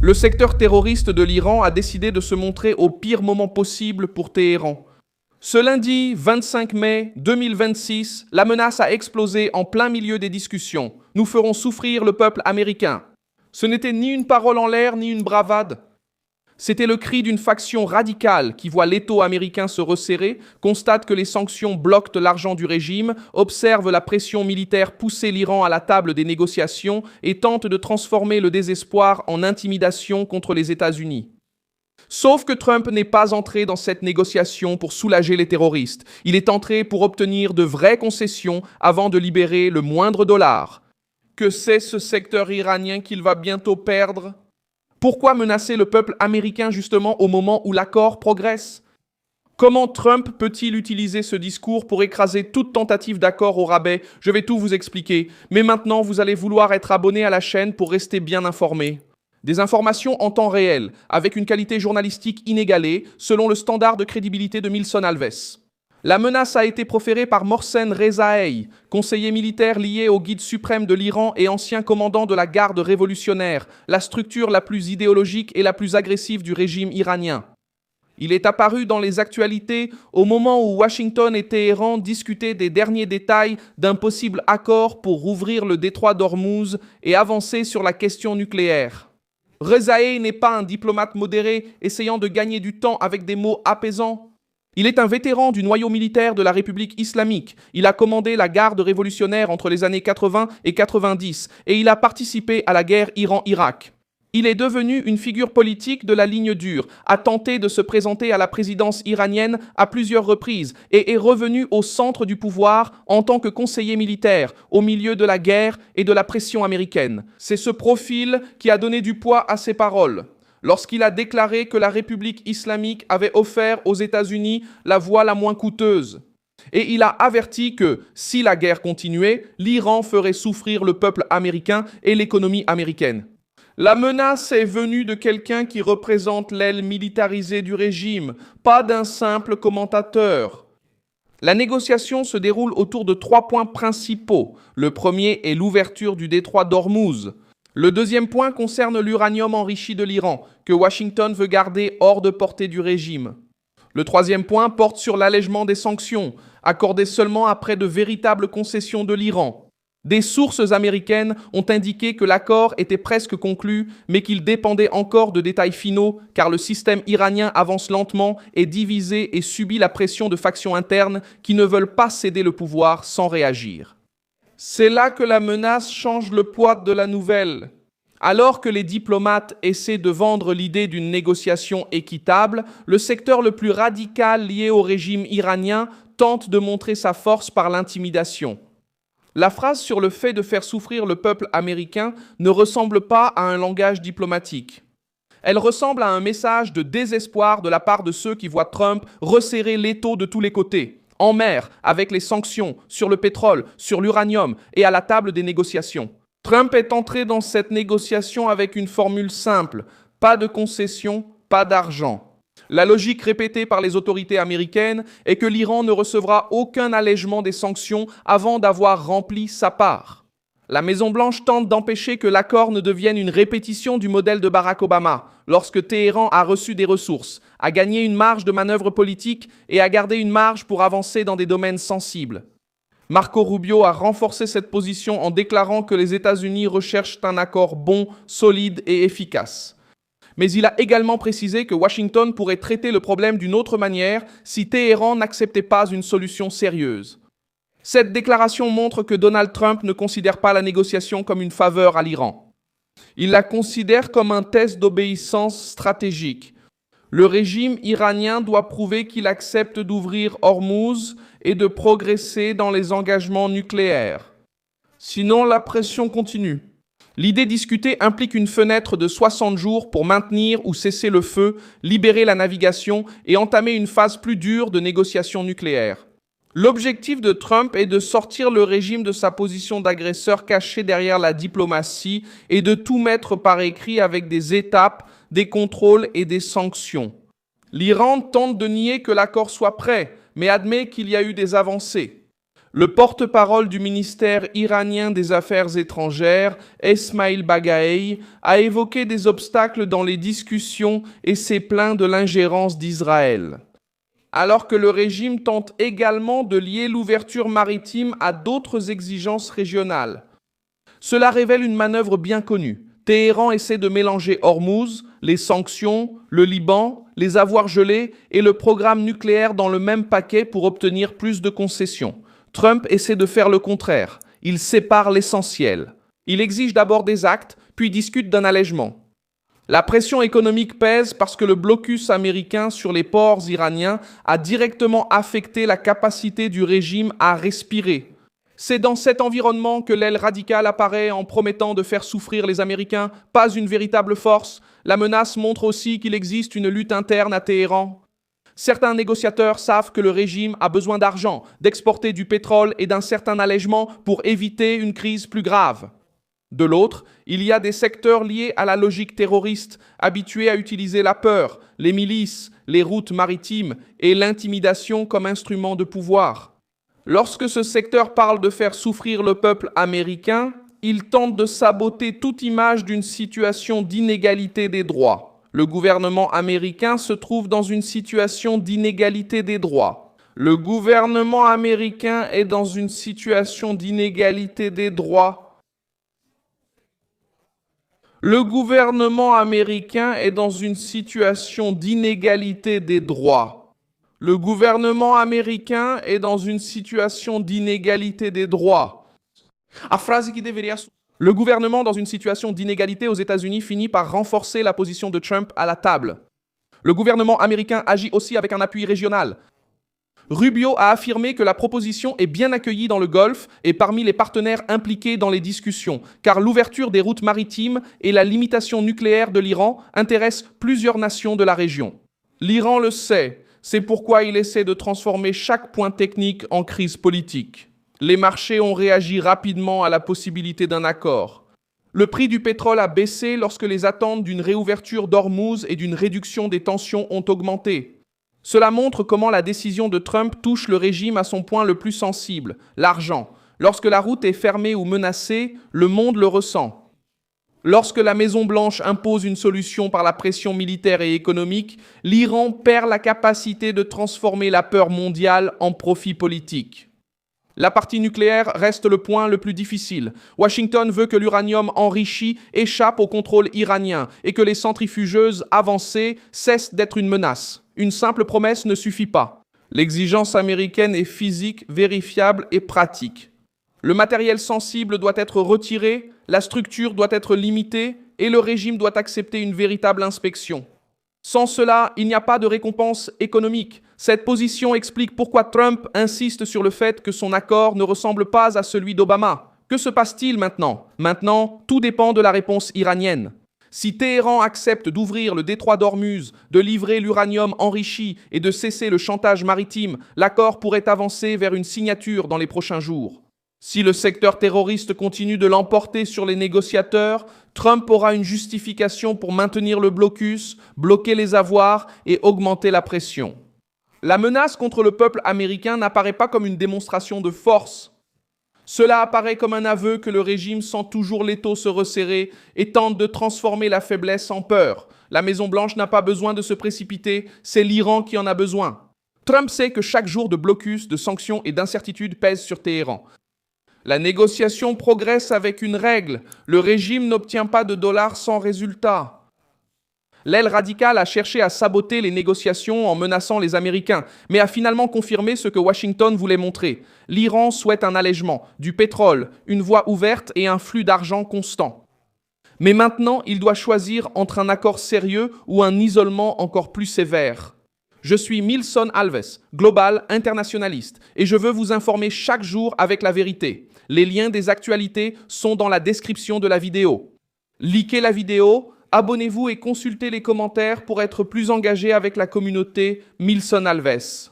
Le secteur terroriste de l'Iran a décidé de se montrer au pire moment possible pour Téhéran. Ce lundi 25 mai 2026, la menace a explosé en plein milieu des discussions. Nous ferons souffrir le peuple américain. Ce n'était ni une parole en l'air, ni une bravade. C'était le cri d'une faction radicale qui voit l'étau américain se resserrer, constate que les sanctions bloquent l'argent du régime, observe la pression militaire pousser l'Iran à la table des négociations et tente de transformer le désespoir en intimidation contre les États-Unis. Sauf que Trump n'est pas entré dans cette négociation pour soulager les terroristes. Il est entré pour obtenir de vraies concessions avant de libérer le moindre dollar. Que c'est ce secteur iranien qu'il va bientôt perdre ? Pourquoi menacer le peuple américain justement au moment où l'accord progresse ? Comment Trump peut-il utiliser ce discours pour écraser toute tentative d'accord au rabais ? Je vais tout vous expliquer. Mais maintenant, vous allez vouloir être abonné à la chaîne pour rester bien informé. Des informations en temps réel, avec une qualité journalistique inégalée, selon le standard de crédibilité de Milson Alves. La menace a été proférée par Mohsen Rezaei, conseiller militaire lié au guide suprême de l'Iran et ancien commandant de la garde révolutionnaire, la structure la plus idéologique et la plus agressive du régime iranien. Il est apparu dans les actualités au moment où Washington et Téhéran discutaient des derniers détails d'un possible accord pour rouvrir le détroit d'Ormuz et avancer sur la question nucléaire. Rezaei n'est pas un diplomate modéré essayant de gagner du temps avec des mots apaisants. Il est un vétéran du noyau militaire de la République islamique. Il a commandé la garde révolutionnaire entre les années 80 et 90 et il a participé à la guerre Iran-Irak. Il est devenu une figure politique de la ligne dure, a tenté de se présenter à la présidence iranienne à plusieurs reprises et est revenu au centre du pouvoir en tant que conseiller militaire au milieu de la guerre et de la pression américaine. C'est ce profil qui a donné du poids à ses paroles. Lorsqu'il a déclaré que la République islamique avait offert aux États-Unis la voie la moins coûteuse. Et il a averti que, si la guerre continuait, l'Iran ferait souffrir le peuple américain et l'économie américaine. La menace est venue de quelqu'un qui représente l'aile militarisée du régime, pas d'un simple commentateur. La négociation se déroule autour de 3 points principaux. Le premier est l'ouverture du détroit d'Ormuz. Le deuxième point concerne l'uranium enrichi de l'Iran, que Washington veut garder hors de portée du régime. Le troisième point porte sur l'allègement des sanctions, accordées seulement après de véritables concessions de l'Iran. Des sources américaines ont indiqué que l'accord était presque conclu, mais qu'il dépendait encore de détails finaux, car le système iranien avance lentement, est divisé et subit la pression de factions internes qui ne veulent pas céder le pouvoir sans réagir. C'est là que la menace change le poids de la nouvelle. Alors que les diplomates essaient de vendre l'idée d'une négociation équitable, le secteur le plus radical lié au régime iranien tente de montrer sa force par l'intimidation. La phrase sur le fait de faire souffrir le peuple américain ne ressemble pas à un langage diplomatique. Elle ressemble à un message de désespoir de la part de ceux qui voient Trump resserrer l'étau de tous les côtés. En mer, avec les sanctions, sur le pétrole, sur l'uranium et à la table des négociations. Trump est entré dans cette négociation avec une formule simple, pas de concessions, pas d'argent. La logique répétée par les autorités américaines est que l'Iran ne recevra aucun allègement des sanctions avant d'avoir rempli sa part. La Maison-Blanche tente d'empêcher que l'accord ne devienne une répétition du modèle de Barack Obama, lorsque Téhéran a reçu des ressources, a gagné une marge de manœuvre politique et a gardé une marge pour avancer dans des domaines sensibles. Marco Rubio a renforcé cette position en déclarant que les États-Unis recherchent un accord bon, solide et efficace. Mais il a également précisé que Washington pourrait traiter le problème d'une autre manière si Téhéran n'acceptait pas une solution sérieuse. Cette déclaration montre que Donald Trump ne considère pas la négociation comme une faveur à l'Iran. Il la considère comme un test d'obéissance stratégique. Le régime iranien doit prouver qu'il accepte d'ouvrir Ormuz et de progresser dans les engagements nucléaires. Sinon, la pression continue. L'idée discutée implique une fenêtre de 60 jours pour maintenir ou cesser le feu, libérer la navigation et entamer une phase plus dure de négociations nucléaires. L'objectif de Trump est de sortir le régime de sa position d'agresseur caché derrière la diplomatie et de tout mettre par écrit avec des étapes, des contrôles et des sanctions. L'Iran tente de nier que l'accord soit prêt, mais admet qu'il y a eu des avancées. Le porte-parole du ministère iranien des Affaires étrangères, Esmail Baghaei, a évoqué des obstacles dans les discussions et s'est plaint de l'ingérence d'Israël. Alors que le régime tente également de lier l'ouverture maritime à d'autres exigences régionales. Cela révèle une manœuvre bien connue. Téhéran essaie de mélanger Hormuz, les sanctions, le Liban, les avoirs gelés et le programme nucléaire dans le même paquet pour obtenir plus de concessions. Trump essaie de faire le contraire. Il sépare l'essentiel. Il exige d'abord des actes, puis discute d'un allègement. La pression économique pèse parce que le blocus américain sur les ports iraniens a directement affecté la capacité du régime à respirer. C'est dans cet environnement que l'aile radicale apparaît en promettant de faire souffrir les Américains, pas une véritable force. La menace montre aussi qu'il existe une lutte interne à Téhéran. Certains négociateurs savent que le régime a besoin d'argent, d'exporter du pétrole et d'un certain allègement pour éviter une crise plus grave. De l'autre, il y a des secteurs liés à la logique terroriste, habitués à utiliser la peur, les milices, les routes maritimes et l'intimidation comme instrument de pouvoir. Lorsque ce secteur parle de faire souffrir le peuple américain, il tente de saboter toute image d'une situation d'inégalité des droits. Le gouvernement américain se trouve dans une situation d'inégalité des droits. Le gouvernement américain est dans une situation d'inégalité des droits. Le gouvernement américain est dans une situation d'inégalité des droits. Le gouvernement américain est dans une situation d'inégalité des droits. A frase que deveria... Le gouvernement dans une situation d'inégalité aux États-Unis finit par renforcer la position de Trump à la table. Le gouvernement américain agit aussi avec un appui régional. Rubio a affirmé que la proposition est bien accueillie dans le Golfe et parmi les partenaires impliqués dans les discussions, car l'ouverture des routes maritimes et la limitation nucléaire de l'Iran intéressent plusieurs nations de la région. L'Iran le sait, c'est pourquoi il essaie de transformer chaque point technique en crise politique. Les marchés ont réagi rapidement à la possibilité d'un accord. Le prix du pétrole a baissé lorsque les attentes d'une réouverture d'Ormuz et d'une réduction des tensions ont augmenté. Cela montre comment la décision de Trump touche le régime à son point le plus sensible, l'argent. Lorsque la route est fermée ou menacée, le monde le ressent. Lorsque la Maison-Blanche impose une solution par la pression militaire et économique, l'Iran perd la capacité de transformer la peur mondiale en profit politique. La partie nucléaire reste le point le plus difficile. Washington veut que l'uranium enrichi échappe au contrôle iranien et que les centrifugeuses avancées cessent d'être une menace. Une simple promesse ne suffit pas. L'exigence américaine est physique, vérifiable et pratique. Le matériel sensible doit être retiré, la structure doit être limitée et le régime doit accepter une véritable inspection. Sans cela, il n'y a pas de récompense économique. Cette position explique pourquoi Trump insiste sur le fait que son accord ne ressemble pas à celui d'Obama. Que se passe-t-il maintenant? Maintenant, tout dépend de la réponse iranienne. Si Téhéran accepte d'ouvrir le détroit d'Ormuz, de livrer l'uranium enrichi et de cesser le chantage maritime, l'accord pourrait avancer vers une signature dans les prochains jours. Si le secteur terroriste continue de l'emporter sur les négociateurs, Trump aura une justification pour maintenir le blocus, bloquer les avoirs et augmenter la pression. La menace contre le peuple américain n'apparaît pas comme une démonstration de force. Cela apparaît comme un aveu que le régime sent toujours l'étau se resserrer et tente de transformer la faiblesse en peur. La Maison-Blanche n'a pas besoin de se précipiter, c'est l'Iran qui en a besoin. Trump sait que chaque jour de blocus, de sanctions et d'incertitudes pèse sur Téhéran. La négociation progresse avec une règle. Le régime n'obtient pas de dollars sans résultat. L'aile radicale a cherché à saboter les négociations en menaçant les Américains, mais a finalement confirmé ce que Washington voulait montrer. L'Iran souhaite un allègement, du pétrole, une voie ouverte et un flux d'argent constant. Mais maintenant, il doit choisir entre un accord sérieux ou un isolement encore plus sévère. Je suis Milson Alves, global internationaliste, et je veux vous informer chaque jour avec la vérité. Les liens des actualités sont dans la description de la vidéo. Likez la vidéo, abonnez-vous et consultez les commentaires pour être plus engagé avec la communauté Milson Alves.